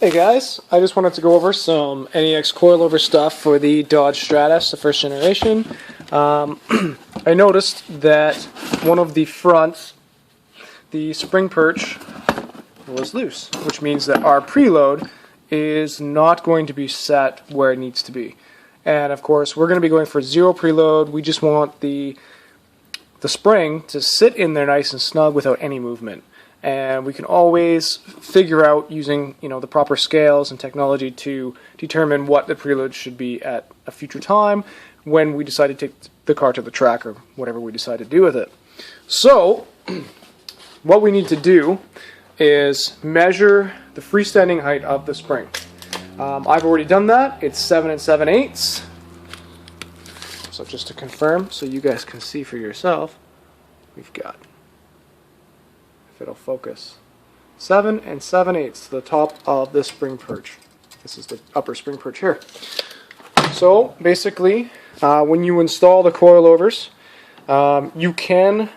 Hey guys, I just wanted to go over some NEX Coilover stuff for the Dodge Stratus, the first generation. I noticed that one of the fronts, the spring perch, was loose, which means that our preload is not going to be set where it needs to be. And of course, we're going to be going for zero preload. We just want the spring to sit in there nice and snug without any movement. And we can always figure out using the proper scales and technology to determine what the preload should be at a future time when we decide to take the car to the track or whatever we decide to do with it. So what we need to do is measure the freestanding height of the spring. I've already done that. It's 7 7/8. So just to confirm, so you guys can see for yourself, we've got, it'll focus, 7 7/8 to the top of this spring perch. This is the upper spring perch here. So basically, when you install the coilovers, you can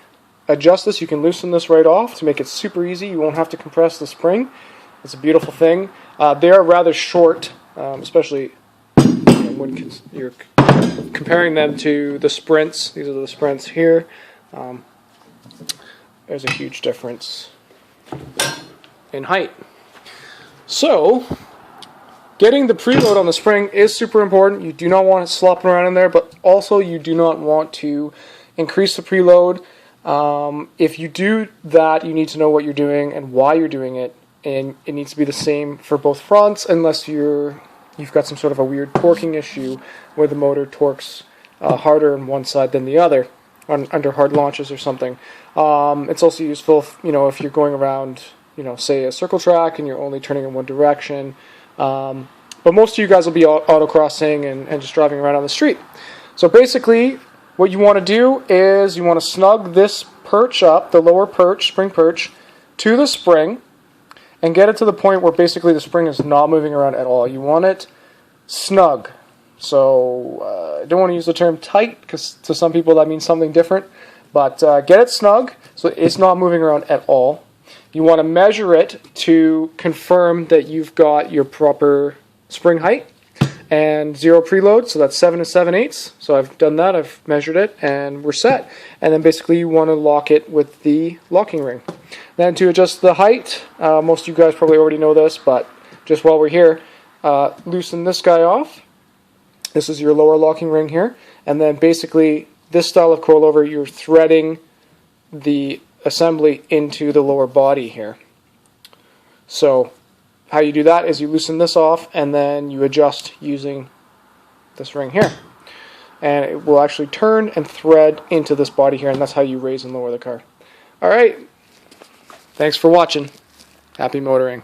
adjust this. You can loosen this right off to make it super easy. You won't have to compress the spring. It's a beautiful thing. They are rather short, especially when you're comparing them to the sprints. These are the sprints here. There's a huge difference in height. So, getting the preload on the spring is super important. You do not want it slopping around in there, but also you do not want to increase the preload. If you do that, you need to know what you're doing and why you're doing it, and it needs to be the same for both fronts, unless you've got some sort of a weird torquing issue where the motor torques harder on one side than the other. Under hard launches or something. It's also useful, if you're going around, say a circle track and you're only turning in one direction. But most of you guys will be autocrossing and just driving around on the street. So basically, what you want to do is you want to snug this perch up, the lower perch, spring perch, to the spring, and get it to the point where basically the spring is not moving around at all. You want it snug. So I don't want to use the term tight because to some people that means something different, but get it snug so it's not moving around at all. You want to measure it to confirm that you've got your proper spring height and zero preload, so that's 7 7/8. So I've done that, I've measured it, and we're set. And then basically you want to lock it with the locking ring. Then to adjust the height, most of you guys probably already know this, but just while we're here, loosen this guy off. This is your lower locking ring here, and then basically this style of coilover, you're threading the assembly into the lower body here. So how you do that is you loosen this off and then you adjust using this ring here, and it will actually turn and thread into this body here, and that's how you raise and lower the car. Alright, thanks for watching. Happy motoring.